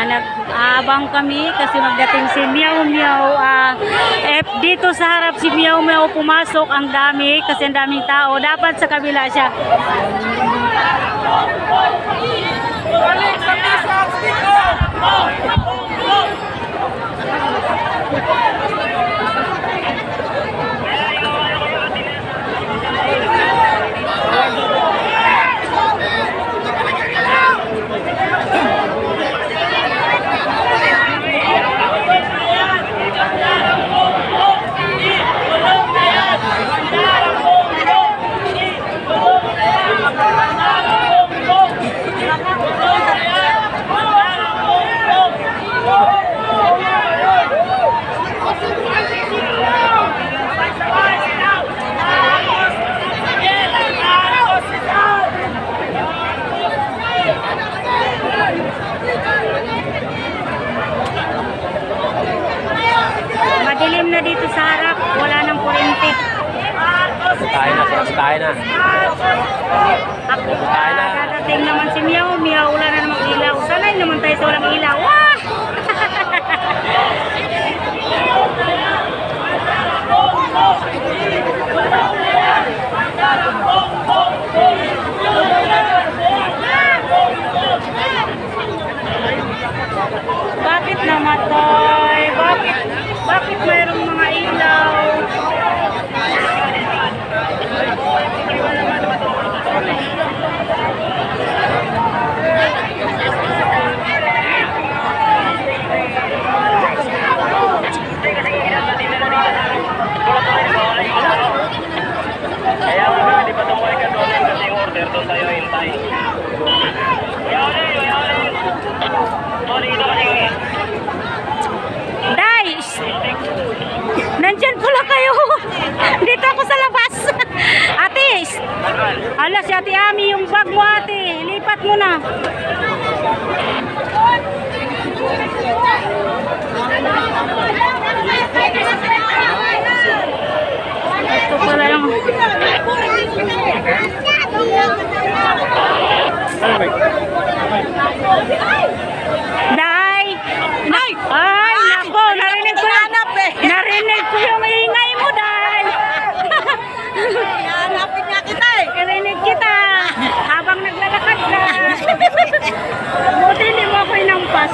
Nag-aabang kami kasi magdating si Meow Meow. Dito sa harap si Meow Meow pumasok. Ang dami kasi ang daming tao. Dapat sa kabila siya. Madilim na dito sa harap, wala nang kuryente. Tayo na. Dadating naman si Meow Meow, wala na namang ilaw. Sanay naman tayo sa walang ilaw. Wah! Bakit namatay? Bakit mayroong mga ilaw? Kaya hindi pa tumuwi ka doon kasi order doon tayo hintay. Guys! Nandyan pala kayo. Dito ako sa labas. Ate! Ala, si Ate Ami, yung bag mo ate. Lipat mo na. Ito pala yung... Day! Ay, nako, narinig ko yung ingay mo, Day! Hanapin nga kita eh. Narinig kita habang naglalakad ka. Buti hindi mo ako inampas.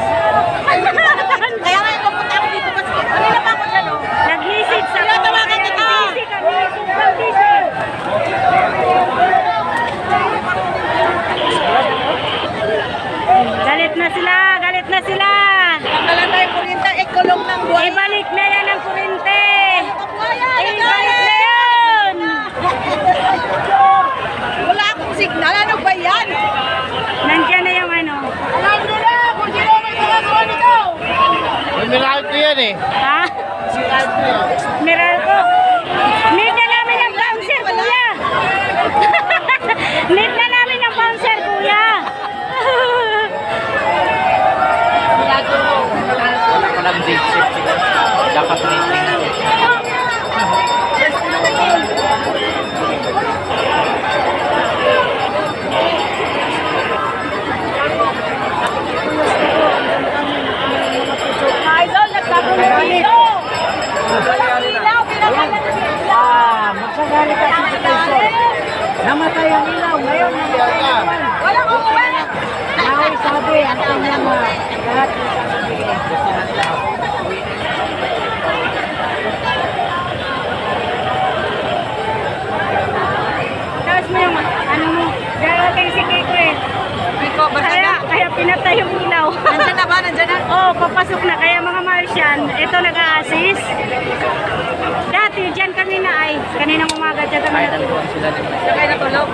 Kaya nga pupunta ako dito kasi kanina pa ako dyan oh. Nag-message sa Tinatawagan kita. Galit na sila. Tanggalan tayo kuryente, kulong ng buhay. Ibalik na yan ang kurente. Ibalik na Ibalik yan. Wala akong signal, ano ba yan? Nandiyan na yung ano. Alam nyo na kung sino may ginagawa nito. Mirakit ko yan eh. Ha? Meralco. Need na namin ang bouncer, kuya. Need na namin ang bouncer, kuya. Wala ko lang date shift sila. Dapat meeting. Idol, nagkakulong dito. Walang ilaw, pinakalan ng ilaw. Magsagali ka sa station. Namatay ang ilaw. Ngayon, Walang uwan. Naoy sabi, ang kanyang lahat ng sasabihin. Tapos mo yung ano mo. Darating si Kike. Iko, basta na. Kaya pinatay yung ilaw. Nandyan na ba? Nandyan na? Oh, papasok na. Kaya mga Martian, ito nag-a-assist. Dati, dyan kami na ay. Kaninang umaga dyan kami na. Sakay na tulog.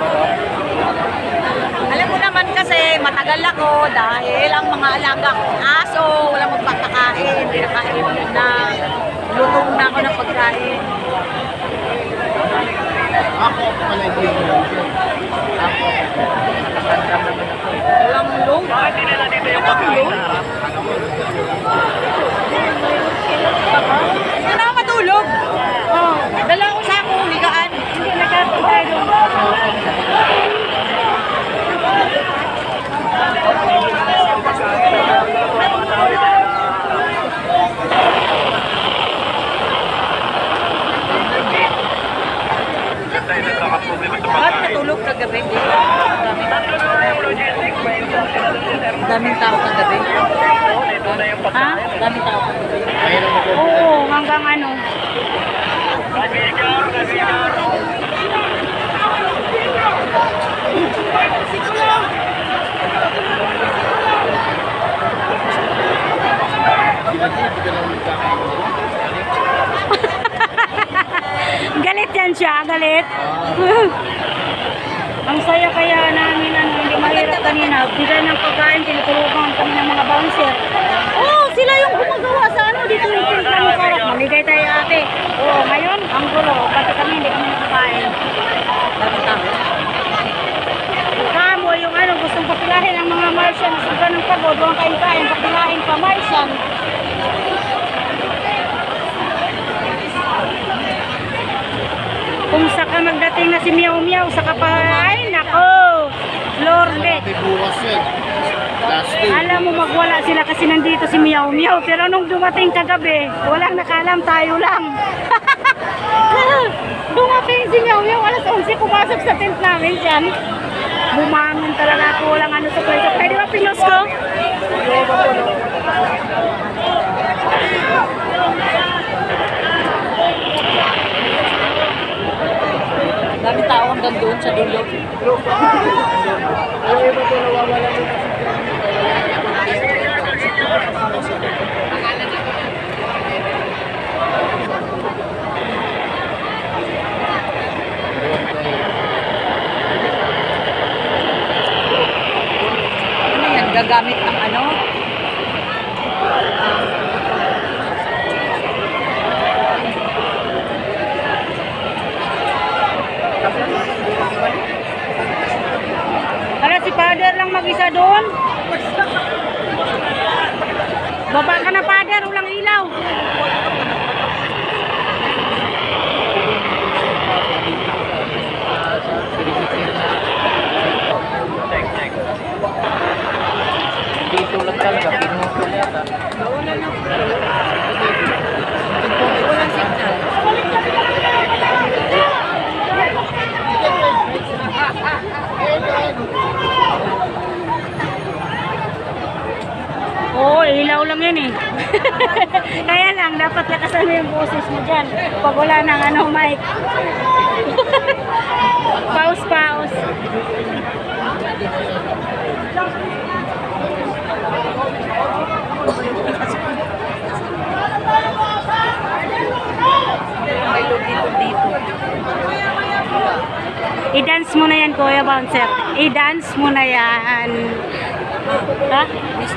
Alam mo naman kasi matagal ako dahil ang mga alaga kong aso, walang magpapakain, pinakain na, lutong na ako ng pagkain. Ako pala hindi mo. Walang lung. Walang lung. Hindi na ako matulog. Oh, dala ko sa akong higaan. Hindi nagkakantay doon. Ba't natulog kagabi? Daming tao kagabi. Ha? Daming tao kagabi. Oo, hanggang ano. Galit yan siya, galit. Ang saya kaya namin, hindi mahirap kanina. Bigay ng pagkain, tinuturukan kami ng mga bouncer. Oh, sila yung gumagawa sa ano, dito yung timpla ng karak. Maligay tayo ate. Oh, ngayon, ang gulo. Pati kami, hindi kami nakakain. Daming tao. Kamo, yung ano, gustong papilahin ang mga Martian. Suga ng pagod, huwag kain-kain, papilahin pa Martian. Kung saka magdating na si Miao Miao, saka pa, ay nako, Lorde. Bukas yan. Last day. Alam mo, magwala sila kasi nandito si Miao Miao. Pero nung dumating kagabi, walang nakalam, tayo lang. Dumating si Miao Miao, alas 11, pumasok sa tent namin dyan. Bumangon talaga ako, walang ano sa kwento. Pwede ba pinos ko? Daming tao hanggang doon sa dulo. Ano yan? Gagamit ng ano? Ala, si Father lang mag-isa doon. Baba ka na, Father, walang ilaw. Dito lang talaga. Pinutol yata. Oo, ilaw lang yan eh. Kaya lang, dapat lakasan mo yung boses mo dyan. Pag wala ng ano, mic. Pause. May lugito dito. I-dance mo na yan, Kuya Bouncer. I-dance mo na yan. Ha?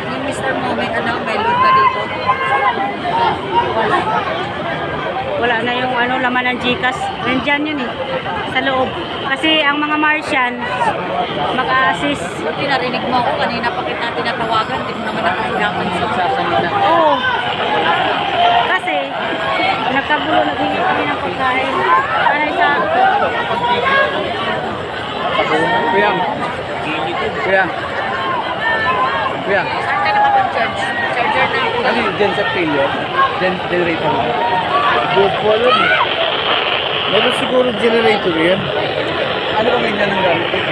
Yung Mr. Mo, may ano, may load na dito. Wala na yung ano, laman ng Gcash. Nandyan yun eh. Sa loob. Kasi ang mga Martian, mag-a-assist. Buti narinig mo ako kanina pa kita tinatawagan, hindi mo naman nakailangan sa Sasalita. Oo. Kasi, nagkagulo, naghingi kami ng pagkain. Anay sa... Kuya. Kuya. Kuya. Saan ka nakapag-charge? Charger na ako. Ano yung dyan sa pilyo? Generator mo? Good po yun. Meron siguro generator yan. Ano ba may nanong gamit ito?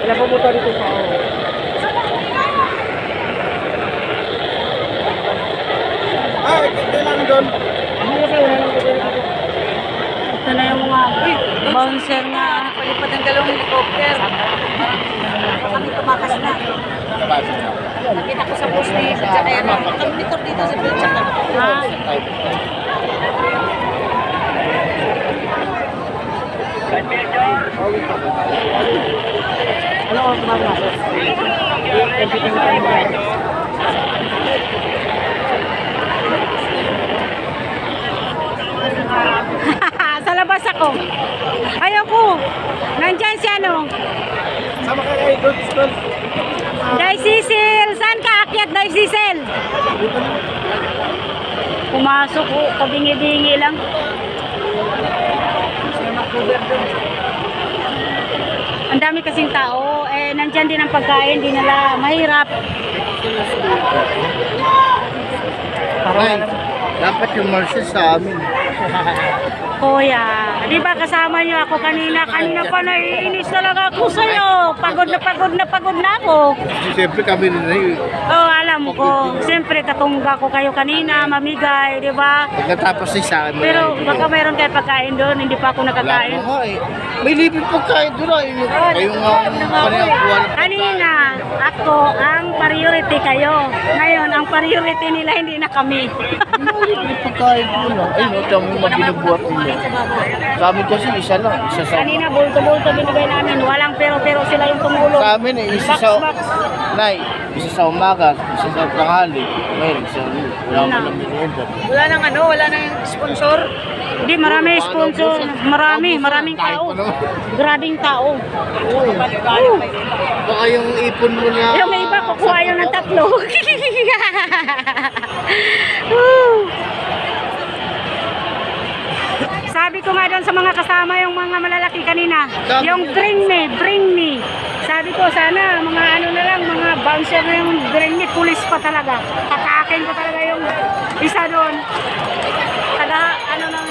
Wala pa mo dito sa ako. Kailangan doon. Ito na yung mga bouncer nga. Palipad ng dalawang helicopter. Kami tumakas na. Nakita ko sa post ni sa kaya na. Monitor dito sa Pilcha ka. Ha? Ano ang mga? Sa labas ako. Ayoko. Nandyan si ano. Sama ka kay Goods. Day Cecil. Saan ka akyat, Day Cecil? Pumasok ko. Kabingi-bingi lang. Ang dami kasing tao. Eh, nandyan din ang pagkain. Di nila mahirap. Ay, dapat yung Marshall sa amin. Kuya, di ba kasama niyo ako kanina? Kanina pa naiinis talaga ako sa'yo. Pagod na ako. Siyempre kami rin na yun. Oh, alam ko. Siyempre, katungga ko kayo kanina, mamigay, di ba? Pagkatapos sa akin. Pero baka mayroon kayo pagkain doon, hindi pa ako Wala nakakain. pa nga eh. May libre pagkain doon ah. Kayo nga ang panayang Kanina, ako ang priority kayo. Ngayon, ang priority nila hindi na kami. Libre pagkain doon ah. Ay no, tamo yung magbinubuhat nila. Sa amin kasi isa lang. Isa sa... Kanina, bulto-bulto binigay namin. Walang pero-pero sila yung tumulong. Sa amin eh, isa sa... Nay, isa sa umaga, isa sa tanghali. Ngayon, isa wala ko lang minubo. Wala nang ano, wala nang sponsor. Hindi, marami sponsor. Maraming tao. Grabing tao. Baka yung ipon mo na... Yung may iba, kukuha yun ng 3. Sabi ko nga doon sa mga kasama yung mga malalaki kanina, yung bring me. Sabi ko sana mga ano na lang, mga bouncer na yung bring me, pulis pa talaga. Kakakin ko talaga yung isa doon. Taga ano nang...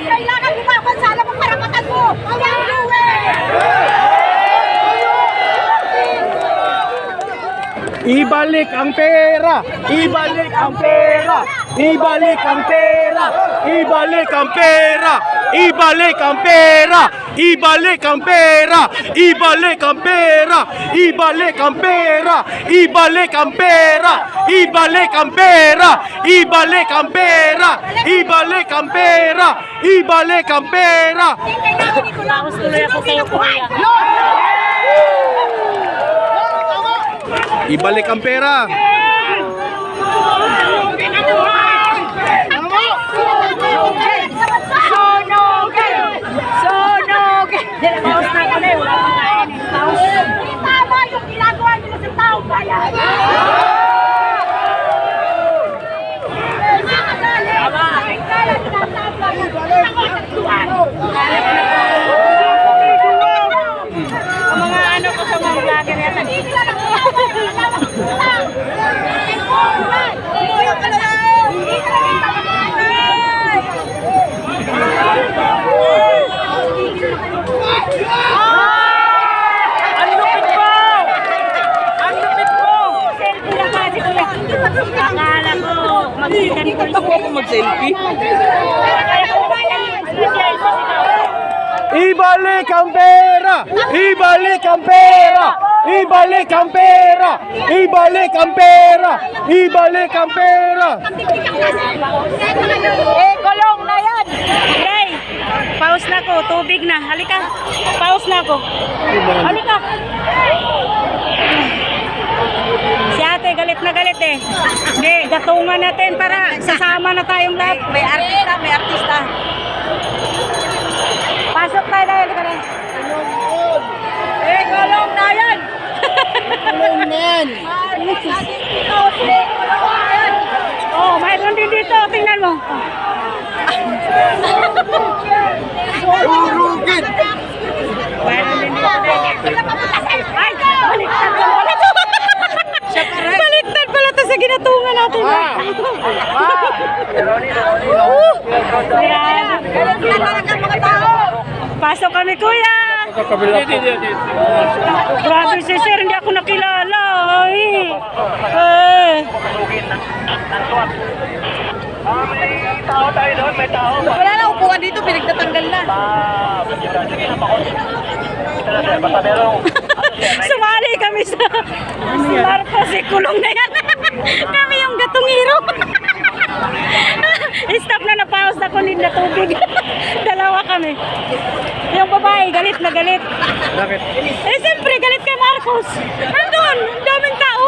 Kailangan lumaban sa alam ang karapatan mo! Ibalik ang pera! Ibalik ang pera! Ibalik ang pera! Ibalik ang pera! Ibalik ang pera! Ibalik ang pera! Ibalik ang pera! Ibalik ang pera! Ibalik ang pera! Ibalik ang pera! Ibalik ang pera! Ibalik ang pera! Ibalik ang pera! Tapos tuloy ako sa'yo, kuya. Ibalik ang pera! Paus na ako na yun. Wala pang kain. Paus. Tama yung ginagawa nila sa tao bayan! Ang mga ano ko sa mga vlogger yata. Selfie lang kasi kuya. Akala ko mag-ikan ko. Ako mag-selfie. Ibalik ang pera! Ibalik ang pera! Ibalik ang pera! Ibalik ang pera! Ibalik ang pera! Kulong na yan! Hey! Pause na ko, tubig na. Halika. Pause na ko. Halika. Si ate, galit na galit eh. Hindi, gatungan natin para sasama na tayong lahat. May artista. Pasok tayo na. Halika na. Kulong na yan! Oh, mayroon din dito. Tingnan mo. Urugin! Mayroon din dito. Ay, baliktad pala to. Baliktad pala to sa ginatungan natin. Pasok kami, kuya. Grabe si sir, hindi ako nakilala. Ay. Wala na upuan dito, pinagtatanggal na. Sumali kami sa si Marcos, si kulong na yan. Kami yung gatungiro. Stop na, na-pause ako nila tubig. Dalawa kami. Yung babae, galit na galit. Bakit? Eh, siyempre, galit kay Marcos. Nandun, ang daming tao.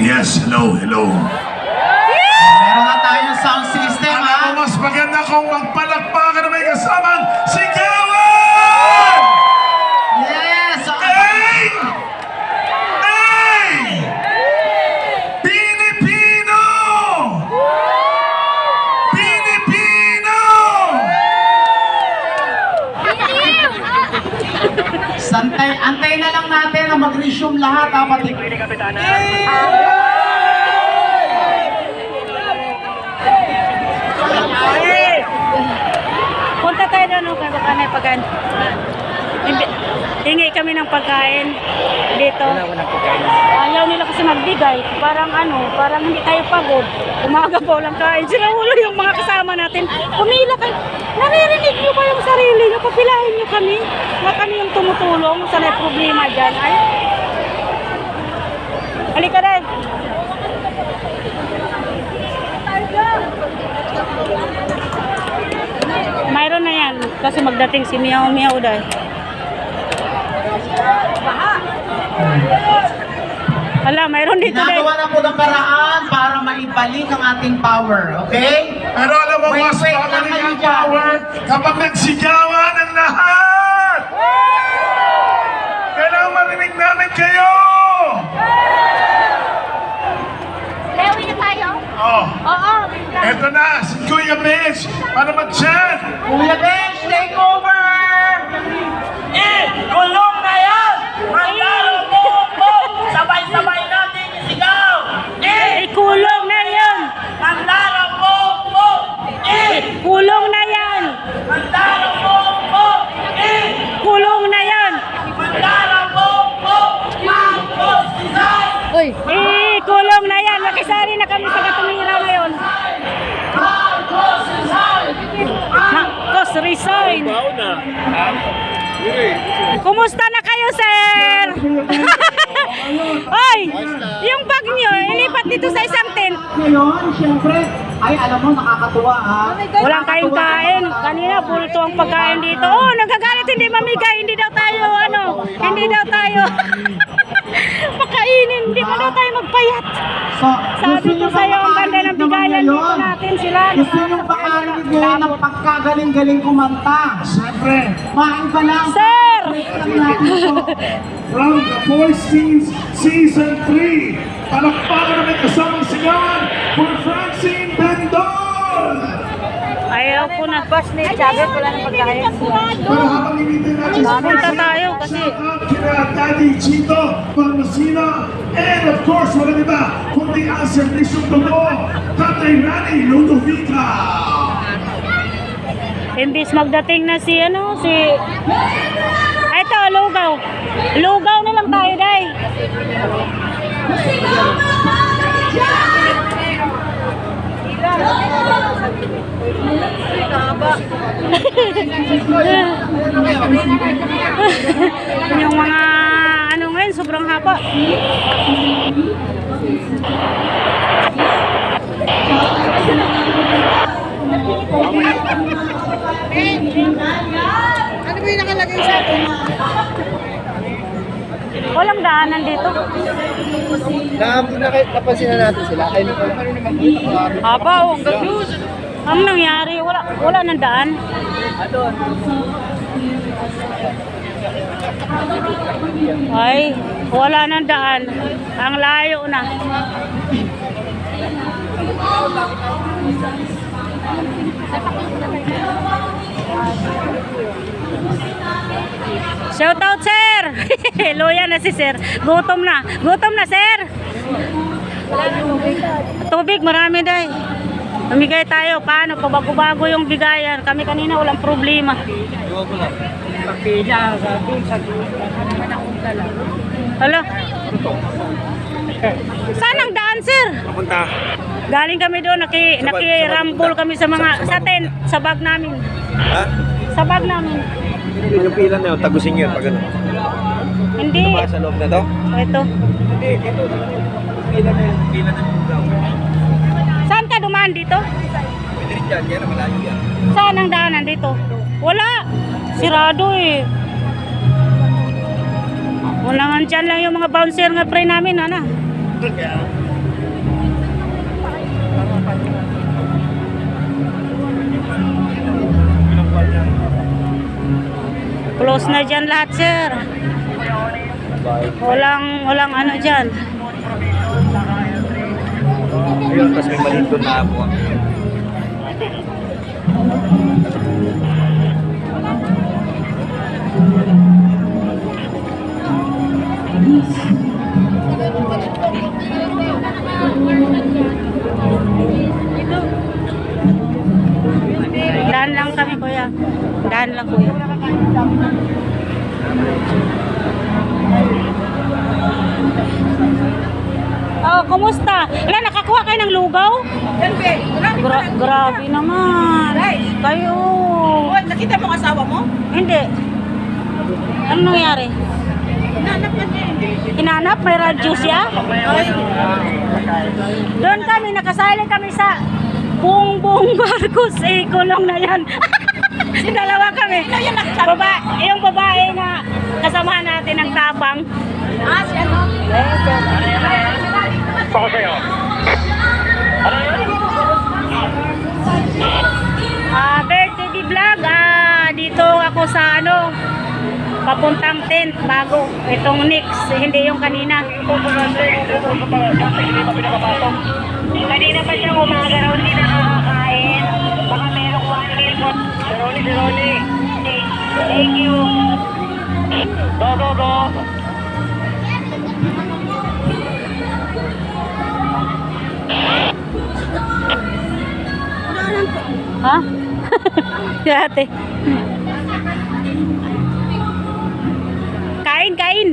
Yes, hello, hello. Meron na tayong sound system, Alam ha? mo, mas maganda kung magpalakpakan na may kasamang sigawan! Yes! Ay! Ay! Pilipino! Pilipino! Antay na lang natin na mag-resume lahat, ha, pati. Punta tayo doon kay Bakanay pagkain. Hingi kami ng pagkain dito. Ayaw nila kasi magbigay. Parang hindi tayo pagod. Umaga pa walang kain. Sila ulo yung mga kasama natin. Pumila kayo. Naririnig nyo ba yung sarili nyo? Papilahin nyo kami. Nga kami yung tumutulong sa may problema dyan. Ay. Halika na. Mayroon na yan. Kasi magdating si Miao Miao dahil. Hala, mayroon dito dahil. Ginagawa na po ng paraan para maibalik ang ating power, okay? Pero alam mo, mas Wait, lang babalik kayo ang dyan. power kapag nagsigawan ang lahat! Kailangan marinig namin kayo! Lewi na tayo? Oh, Oo. eto na, si Kuya Bench para mag-chat! Kuya Bench, take over! Kulong na yan! Mandalo mo po! Sabay-sabay natin isigaw! Kulong na yan! Mandalo mo po! Kulong na yan! Mandalo mo po! Kulong na yan! Mandalo mo po! Marcos Rizal! Kulong na yan! Makisari na kami sa Katumira ngayon. Marcos Rizal! Marcos resign! Kumusta na kayo, sir? Oy! Yung bag nyo, ilipat dito sa isang tent. Ngayon, syempre, ay alam mo, nakakatuwa, ha? Walang kayong kain. Kanina, puro to ang pagkain dito. Oh, nagagalit, hindi mamigay. Hindi daw tayo, hindi daw tayo. Pakainin, hindi pa daw tayo magpayat. So, Sabi ko sa'yo, ang ganda ng bigayan dito natin sila. Gusto nyo ba karinig ngayon ng pagkagaling-galing kumanta? Siyempre, Main pa lang. Sir! Lang natin to. from The Voice Scenes Season 3, palakpakan na may kasamang sigawan for Francine Bendol! Ayaw ko na. Bas ni Chavez, wala nang pagkain. Para habang imitin natin Punta tayo kasi kina Daddy Chito Palmasina, and of course, walang iba, kundi ang serbisyong totoo, Tatay Rani Ludovica! imbis magdating na si eto, lugaw. Lugaw na lang tayo, day. Yung mga ngayon, sobrang haba. Ano ba yung nakalagay sa atin? Walang daanan dito. Napansin na natin sila. Kayo naman. Haba, oh. Ang nangyari, wala nang daan. Ay, wala nang daan. Ang layo na. Shout out, sir! Loya na si sir. Gutom na. Gutom na, sir! Tubig, marami day. Namigay tayo. Paano? Pabago-bago yung bigayan. Kami kanina walang problema. Hala? Saan ang daan, sir? Papunta. Galing kami doon. Nakirambol kami sa tent. Sa bag namin. Ha? Sa bag namin. Yung pila na yun, tagusin yun pag ano. Hindi. Sa loob na to? Ito. Hindi, dito. Pila na yun, pila na yun. Saan ka dumaan dito? Pwede rin dyan, kaya na malayo yan. Saan ang daanan dito? Wala. Sirado eh. Wala nga dyan lang yung mga bouncer nga pre namin, ano? Close na dyan lahat, sir. Walang ano dyan. Ayun, tapos may maliit doon na ako. Daan lang kami, kuya. Daan lang, kuya. Oh, kumusta? Wala, nakakuha kayo ng lugaw? Grabe naman. Kayo. Nakita mo ang asawa mo? Hindi. Ano nangyari? Hinanap? May radyo siya? Doon kami, nakasali kami sa Bongbong Marcos. Eh, kulong na yan. Dalawa kami. Yung babae na kasamahan natin ng tabang. Siya no? Birthday vlog. Dito ako sa ano, papuntang tent bago itong next, hindi yung kanina. Kanina pa siyang umaga raw hindi nakakain. Baka merong wakil mo. Si Ronnie. Thank you. Go. Ha? Yate. Kain. Kain.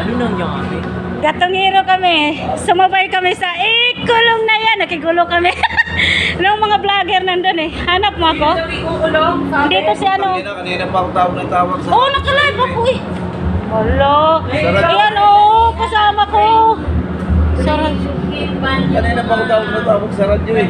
Ano nangyari? Gatong hero kami. Sumabay kami sa ikulong na yan. Nakigulo kami. Nung mga vlogger nandun eh. Hanap mo ako? Dito si ano. Kanina pa ako tawag sa... Oo, nakalive ako eh. Hello. Ayan oh, kasama ko. Sarap. Kanina pa ako tawag sa radyo eh.